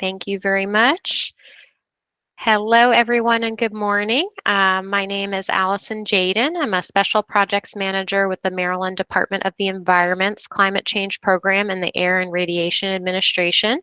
Thank you very much. Hello, everyone, and good morning. My name is Allison Jaden. I'm a Special Projects Manager with the Maryland Department of the Environment's Climate Change Program in the Air and Radiation Administration.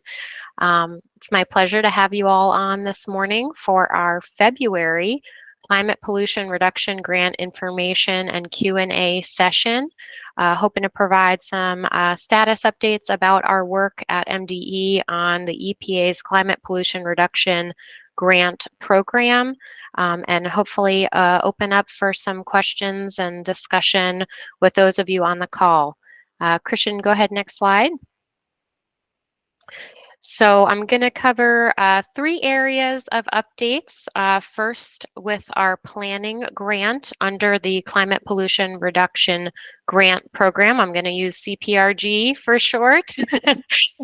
It's my pleasure to have you all on this morning for our February Climate Pollution Reduction Grant Information and Q&A session. Hoping to provide some status updates about our work at MDE on the EPA's Climate Pollution Reduction Grant Program, and hopefully open up for some questions and discussion with those of you on the call. Christian, go ahead, next slide. So I'm going to cover 3 areas of updates. First, with our planning grant under the Climate Pollution Reduction Grant Program. I'm going to use CPRG for short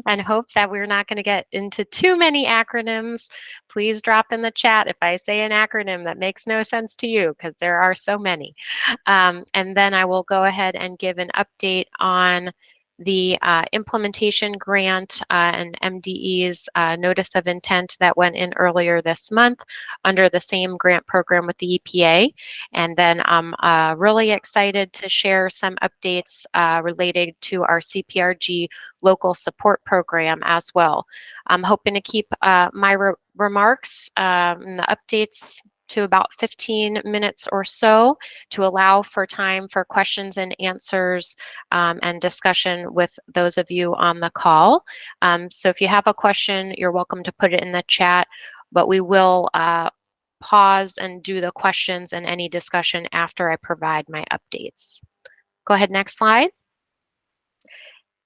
and hope that we're not going to get into too many acronyms. Please drop in the chat if I say an acronym that makes no sense to you, because there are so many. And then I will go ahead and give an update on the implementation grant and MDE's notice of intent that went in earlier this month under the same grant program with the EPA. And then I'm really excited to share some updates related to our CPRG local support program as well. I'm hoping to keep my remarks and the updates to about 15 minutes or so to allow for time for questions and answers and discussion with those of you on the call. So if you have a question, you're welcome to put it in the chat, but we will pause and do the questions and any discussion after I provide my updates. Go ahead, next slide.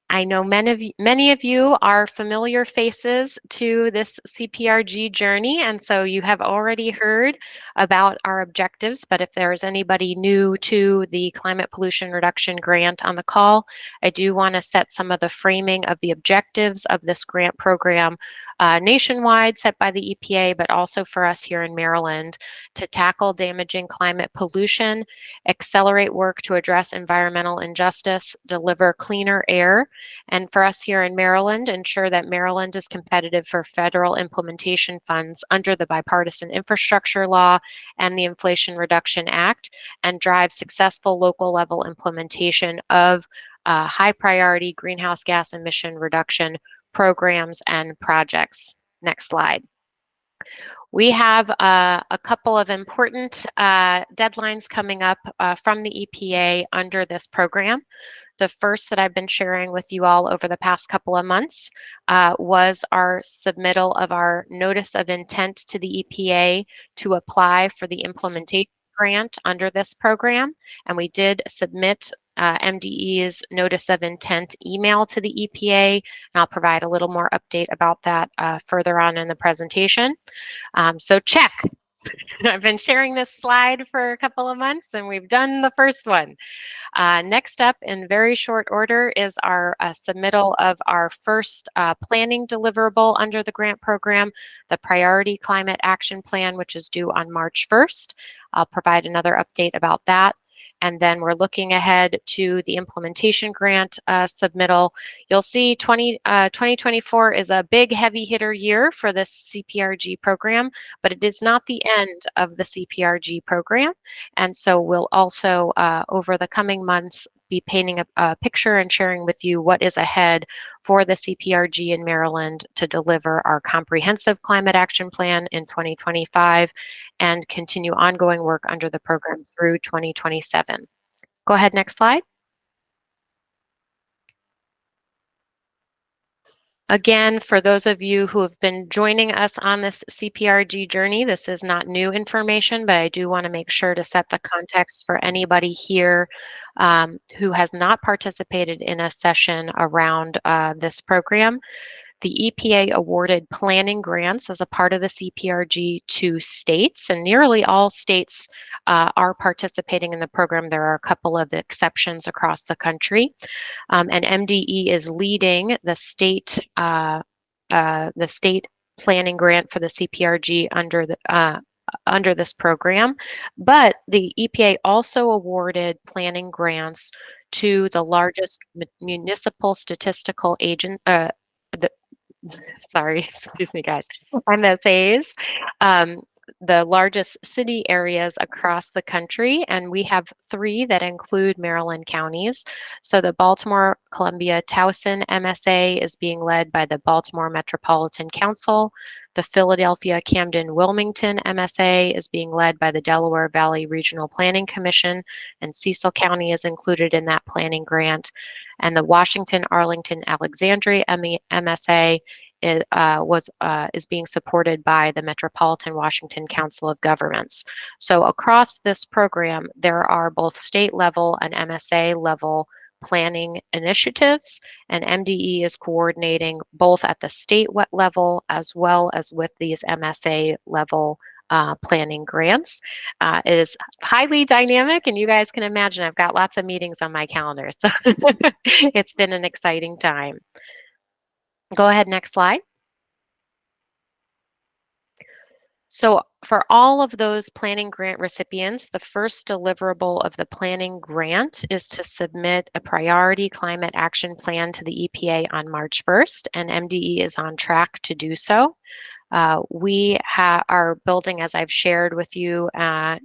I know many of you are familiar faces to this CPRG journey, and so you have already heard about our objectives, but if there is anybody new to the Climate Pollution Reduction Grant on the call, I do want to set some of the framing of the objectives of this grant program nationwide set by the EPA, but also for us here in Maryland to tackle damaging climate pollution, accelerate work to address environmental injustice, deliver cleaner air, and for us here in Maryland, ensure that Maryland is competitive for federal implementation funds under the Bipartisan Infrastructure Law and the Inflation Reduction Act, and drive successful local level implementation of high priority greenhouse gas emission reduction programs and projects. Next slide. We have a couple of important deadlines coming up from the EPA under this program. The first that I've been sharing with you all over the past couple of months was our submittal of our notice of intent to the EPA to apply for the implementation grant under this program. And we did submit MDE's notice of intent email to the EPA, and I'll provide a little more update about that further on in the presentation. So check. I've been sharing this slide for a couple of months, and we've done the first one. Next up, in very short order, is our submittal of our first planning deliverable under the grant program, the Priority Climate Action Plan, which is due on March 1st. I'll provide another update about that. And then we're looking ahead to the implementation grant submittal. You'll see 2024 is a big heavy hitter year for this CPRG program, but it is not the end of the CPRG program. And so we'll also, over the coming months, be painting a picture and sharing with you what is ahead for the CPRG in Maryland to deliver our comprehensive climate action plan in 2025 and continue ongoing work under the program through 2027. Go ahead, next slide. Again, for those of you who have been joining us on this CPRG journey, this is not new information, but I do want to make sure to set the context for anybody here who has not participated in a session around this program. The EPA awarded planning grants as a part of the CPRG to states, and nearly all states are participating in the program. There are a couple of exceptions across the country, and MDE is leading the state planning grant for the CPRG under this program. But the EPA also awarded planning grants to the largest municipal statistical sorry, excuse me, guys, MSAs, um, the largest city areas across the country, and we have three that include Maryland counties. So the Baltimore Columbia Towson MSA is being led by the Baltimore Metropolitan Council. The Philadelphia Camden Wilmington MSA is being led by the Delaware Valley Regional Planning Commission, and Cecil County is included in that planning grant. And the Washington Arlington Alexandria MSA is being supported by the Metropolitan Washington Council of Governments. So across this program, there are both state level and MSA level planning initiatives, and MDE is coordinating both at the state level as well as with these MSA level planning grants. It is highly dynamic, and you guys can imagine I've got lots of meetings on my calendar, so it's been an exciting time. Go ahead, next slide. So for all of those planning grant recipients, the first deliverable of the planning grant is to submit a priority climate action plan to the EPA on March 1st, and MDE is on track to do so. We are building, as I've shared with you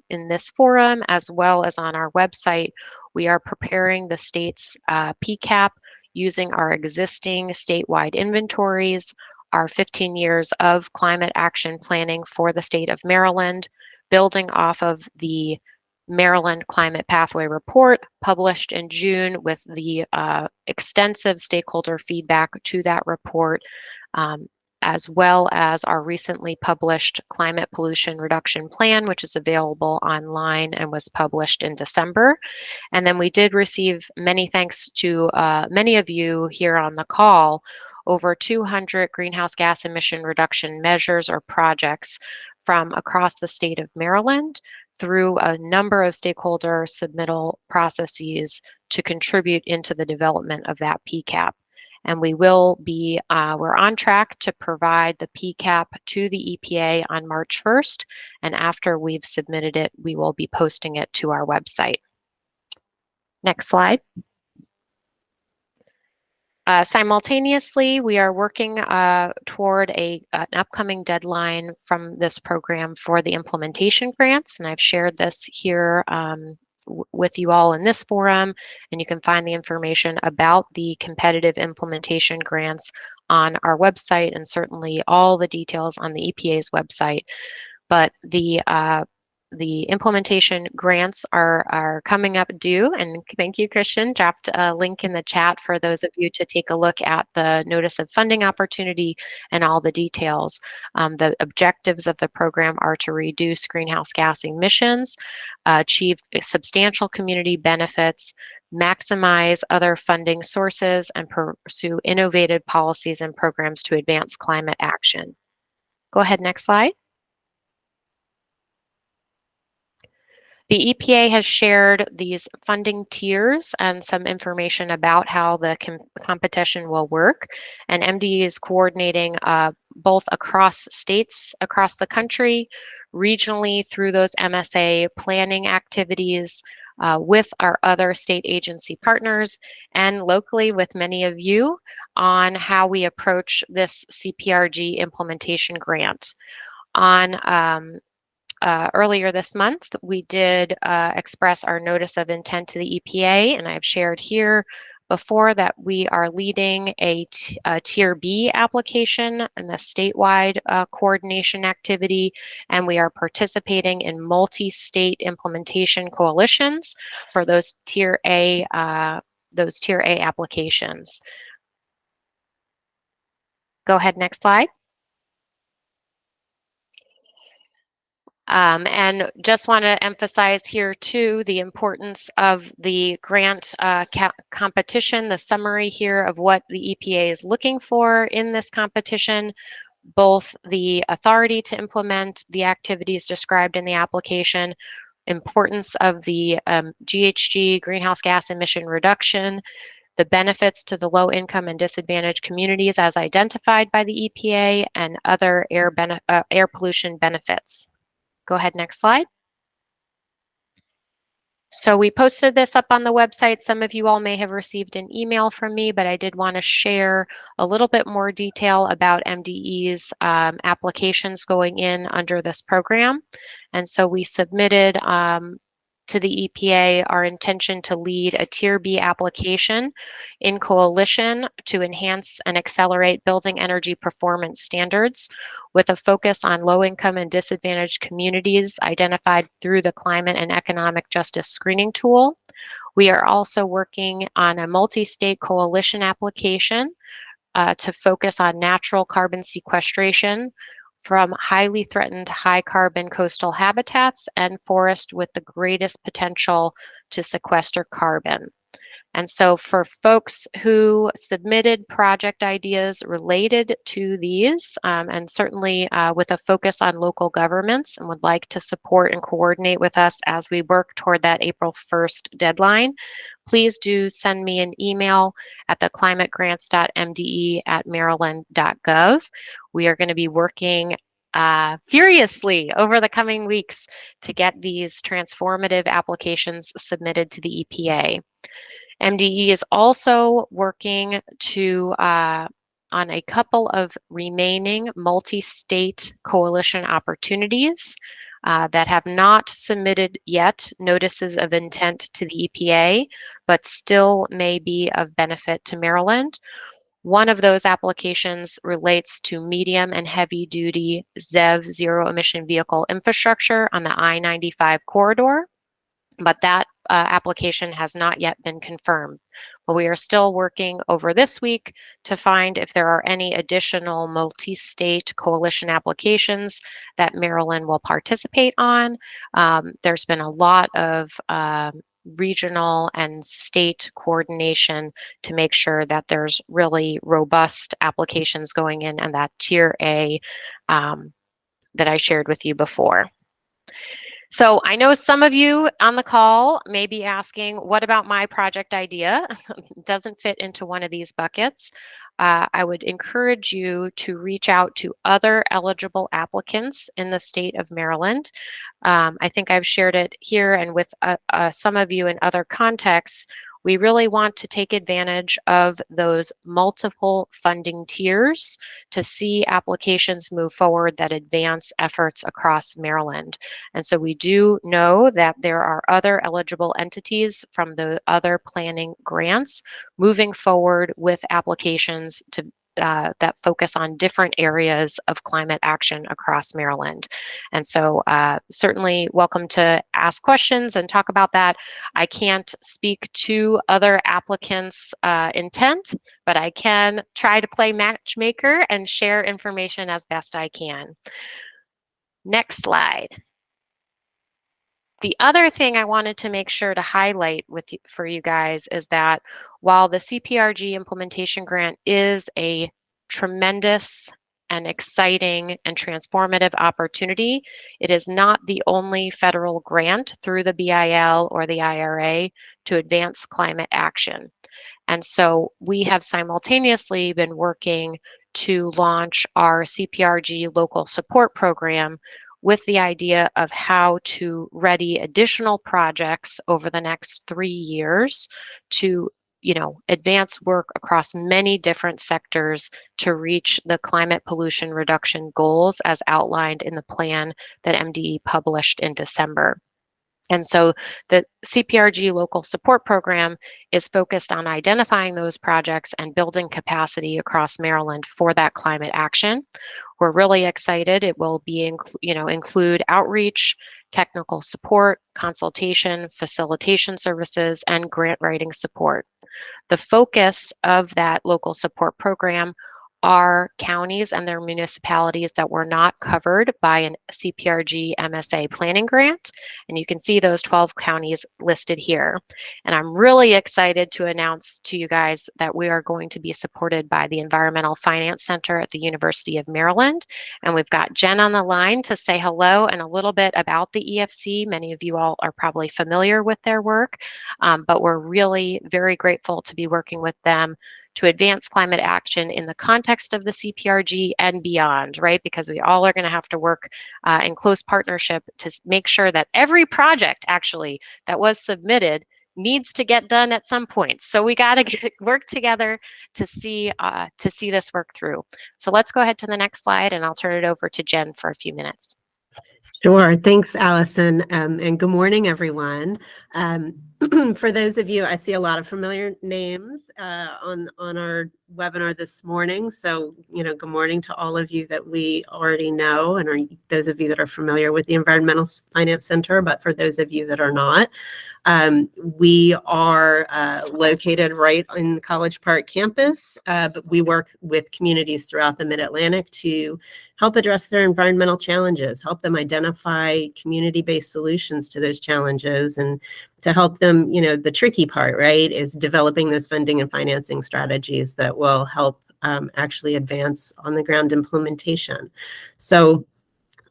in this forum, as well as on our website, we are preparing the state's PCAP using our existing statewide inventories, our 15 years of climate action planning for the state of Maryland, building off of the Maryland Climate Pathway Report published in June with the extensive stakeholder feedback to that report, as well as our recently published Climate Pollution Reduction Plan, which is available online and was published in December. And then we did receive many thanks to many of you here on the call, over 200 greenhouse gas emission reduction measures or projects from across the state of Maryland through a number of stakeholder submittal processes to contribute into the development of that PCAP. And we're on track to provide the PCAP to the EPA on March 1st. And after we've submitted it, we will be posting it to our website. Next slide. Simultaneously, we are working toward an upcoming deadline from this program for the implementation grants, and I've shared this here with you all in this forum, and you can find the information about the competitive implementation grants on our website, and certainly all the details on the EPA's website. But the implementation grants are coming up due, and thank you, Christian. Dropped a link in the chat for those of you to take a look at the notice of funding opportunity and all the details. The objectives of the program are to reduce greenhouse gas emissions, achieve substantial community benefits, maximize other funding sources, and pursue innovative policies and programs to advance climate action. Go ahead, next slide. The EPA has shared these funding tiers and some information about how the competition will work. And MDE is coordinating both across states across the country, regionally through those MSA planning activities with our other state agency partners, and locally with many of you on how we approach this CPRG implementation grant. Earlier this month, we did express our notice of intent to the EPA, and I've shared here before that we are leading a Tier B application in the statewide coordination activity, and we are participating in multi-state implementation coalitions for those Tier A applications. Go ahead, next slide. And just want to emphasize here too the importance of the grant competition, the summary here of what the EPA is looking for in this competition, both the authority to implement the activities described in the application, importance of the GHG greenhouse gas emission reduction, the benefits to the low income and disadvantaged communities as identified by the EPA, and other air pollution benefits. Go ahead, next slide. So we posted this up on the website. Some of you all may have received an email from me, but I did want to share a little bit more detail about MDE's applications going in under this program. And so we submitted to the EPA our intention to lead a Tier B application in coalition to enhance and accelerate building energy performance standards with a focus on low-income and disadvantaged communities identified through the Climate and Economic Justice Screening Tool. We are also working on a multi-state coalition application to focus on natural carbon sequestration from highly threatened high carbon coastal habitats and forests with the greatest potential to sequester carbon. And so for folks who submitted project ideas related to these, and certainly with a focus on local governments and would like to support and coordinate with us as we work toward that April 1st deadline, please do send me an email at the climategrants.mde.maryland.gov. We are going to be working furiously over the coming weeks to get these transformative applications submitted to the EPA. MDE is also working to on a couple of remaining multi-state coalition opportunities that have not submitted yet notices of intent to the EPA, but still may be of benefit to Maryland. One of those applications relates to medium and heavy duty ZEV zero emission vehicle infrastructure on the I-95 corridor, but that application has not yet been confirmed. But we are still working over this week to find if there are any additional multi-state coalition applications that Maryland will participate on. There's been a lot of regional and state coordination to make sure that there's really robust applications going in and that Tier A that I shared with you before. So I know some of you on the call may be asking, what about my project idea? Doesn't fit into one of these buckets. I would encourage you to reach out to other eligible applicants in the state of Maryland. I think I've shared it here and with some of you in other contexts. We really want to take advantage of those multiple funding tiers to see applications move forward that advance efforts across Maryland. And so we do know that there are other eligible entities from the other planning grants moving forward with applications to that focus on different areas of climate action across Maryland. And so certainly welcome to ask questions and talk about that. I can't speak to other applicants' intent, but I can try to play matchmaker and share information as best I can. Next slide. The other thing I wanted to make sure to highlight for you guys is that while the CPRG implementation grant is a tremendous and exciting and transformative opportunity, it is not the only federal grant through the BIL or the IRA to advance climate action. And so we have simultaneously been working to launch our CPRG local support program with the idea of how to ready additional projects over the next 3 years to advance work across many different sectors to reach the climate pollution reduction goals as outlined in the plan that MDE published in December. And so the CPRG local support program is focused on identifying those projects and building capacity across Maryland for that climate action. We're really excited. It will be include outreach, technical support, consultation, facilitation services, and grant writing support. The focus of that local support program are counties and their municipalities that were not covered by a CPRG MSA planning grant. And you can see those 12 counties listed here. And I'm really excited to announce to you guys that we are going to be supported by the Environmental Finance Center at the University of Maryland. And we've got Jen on the line to say hello and a little bit about the EFC. Many of you all are probably familiar with their work, but we're really very grateful to be working with them to advance climate action in the context of the CPRG and beyond, right? Because we all are going to have to work in close partnership to make sure that every project actually that was submitted needs to get done at some point. So we got to work together to see this work through. So let's go ahead to the next slide, and I'll turn it over to Jen for a few minutes. Sure. Thanks, Allison. And good morning, everyone. For those of you, I see a lot of familiar names on our webinar this morning. So, good morning to all of you that we already know, and those of you that are familiar with the Environmental Finance Center. But for those of you that are not, we are located right in College Park campus, but we work with communities throughout the Mid-Atlantic to help address their environmental challenges, help them identify community-based solutions to those challenges, and to help them, the tricky part, right, is developing those funding and financing strategies that will help actually advance on the ground implementation. So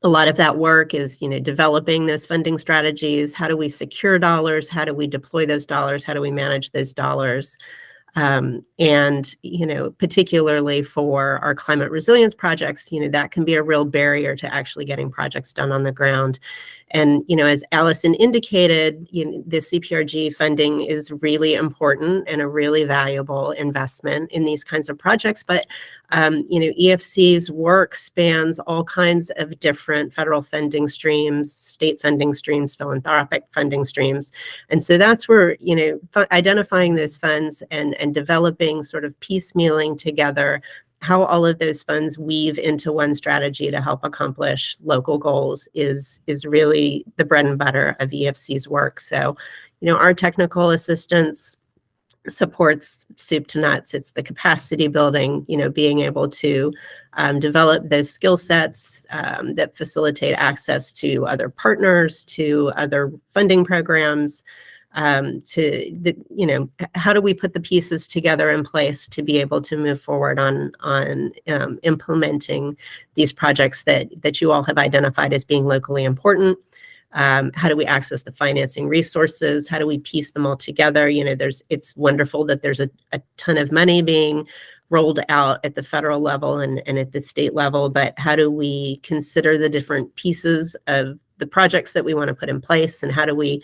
a lot of that work is, developing those funding strategies. How do we secure dollars? How do we deploy those dollars? How do we manage those dollars? And, particularly for our climate resilience projects, that can be a real barrier to actually getting projects done on the ground. And, as Allison indicated, the CPRG funding is really important and a really valuable investment in these kinds of projects. But, EFC's work spans all kinds of different federal funding streams, state funding streams, philanthropic funding streams. And so that's where, identifying those funds and developing sort of piecemealing together how all of those funds weave into one strategy to help accomplish local goals is really the bread and butter of EFC's work. So, our technical assistance supports soup to nuts. It's the capacity building, being able to develop those skill sets that facilitate access to other partners, to other funding programs, how do we put the pieces together in place to be able to move forward on implementing these projects that you all have identified as being locally important. How do we access the financing resources? How do we piece them all together? It's wonderful that there's a ton of money being rolled out at the federal level and at the state level, but how do we consider the different pieces of the projects that we want to put in place, and how do we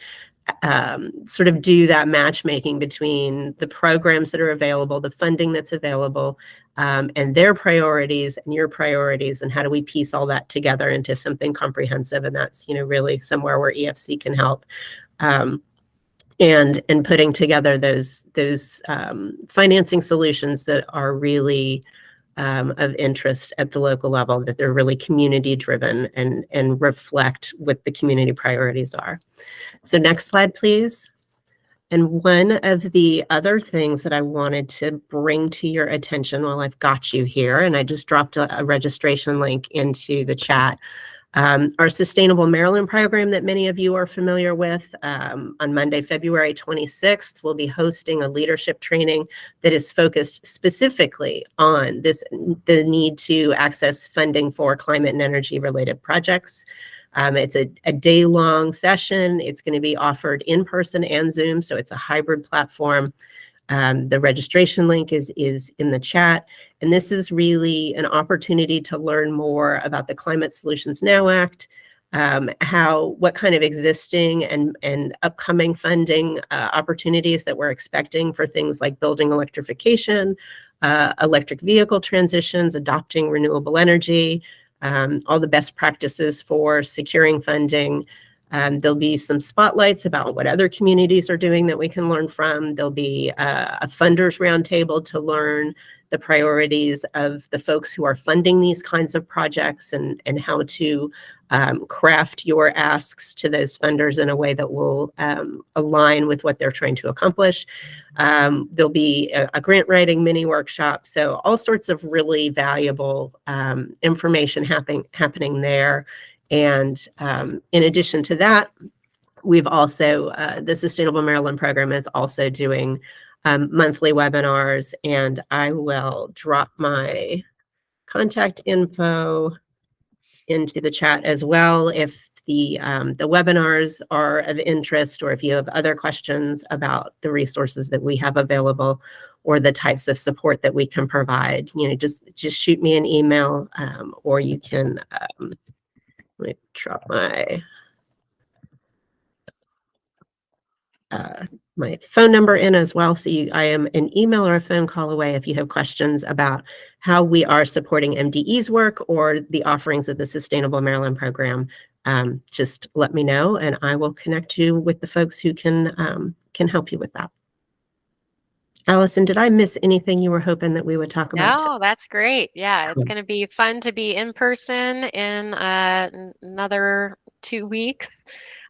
sort of do that matchmaking between the programs that are available, the funding that's available, and their priorities and your priorities, and how do we piece all that together into something comprehensive? And that's, really somewhere where EFC can help. And putting together those financing solutions that are really of interest at the local level, that they're really community driven and reflect what the community priorities are. So next slide, please. And one of the other things that I wanted to bring to your attention while I've got you here, and I just dropped a registration link into the chat, our Sustainable Maryland program that many of you are familiar with. On Monday, February 26th, we'll be hosting a leadership training that is focused specifically on the need to access funding for climate and energy related projects. It's a day-long session. It's going to be offered in person and Zoom, so it's a hybrid platform. The registration link is in the chat, and this is really an opportunity to learn more about the Climate Solutions Now Act, what kind of existing and upcoming funding opportunities that we're expecting for things like building electrification, electric vehicle transitions, adopting renewable energy, all the best practices for securing funding. There'll be some spotlights about what other communities are doing that we can learn from. There'll be a funders roundtable to learn the priorities of the folks who are funding these kinds of projects and how to craft your asks to those funders in a way that will align with what they're trying to accomplish. There'll be a grant writing mini workshop. So all sorts of really valuable information happening there. And in addition to that, we've also, the Sustainable Maryland program is also doing monthly webinars, and I will drop my contact info into the chat as well if the webinars are of interest, or if you have other questions about the resources that we have available. or the types of support that we can provide, just shoot me an email, or you can, let me drop my phone number in as well. So I am an email or a phone call away if you have questions about how we are supporting MDE's work or the offerings of the Sustainable Maryland program. Just let me know, and I will connect you with the folks who can help you with that. Allison, did I miss anything you were hoping that we would talk about today? No, that's great. Yeah, it's Cool. going to be fun to be in person in another 2 weeks,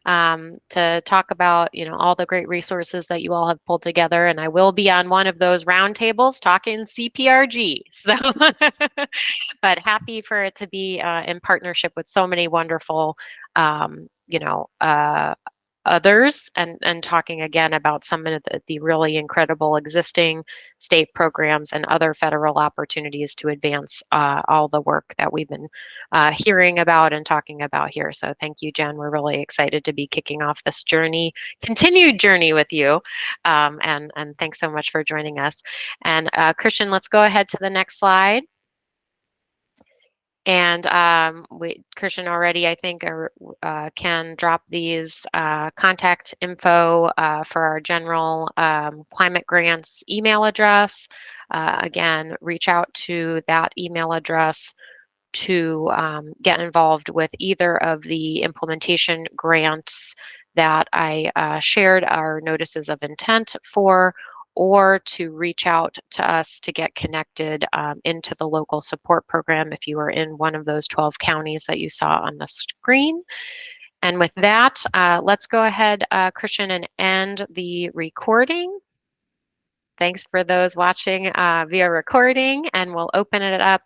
to talk about, all the great resources that you all have pulled together. And I will be on one of those roundtables talking CPRG. So, but happy for it to be in partnership with so many wonderful, others, and talking again about some of the really incredible existing state programs and other federal opportunities to advance all the work that we've been hearing about and talking about here. So thank you, Jen. We're really excited to be kicking off this continued journey with you. And thanks so much for joining us. And Christian, let's go ahead to the next slide. And Christian already, I think, can drop these contact info for our general climate grants email address. Again, reach out to that email address to get involved with either of the implementation grants that I shared our notices of intent for, or to reach out to us to get connected into the local support program if you are in one of those 12 counties that you saw on the screen. And with that, let's go ahead, Christian, and end the recording. Thanks for those watching via recording, and we'll open it up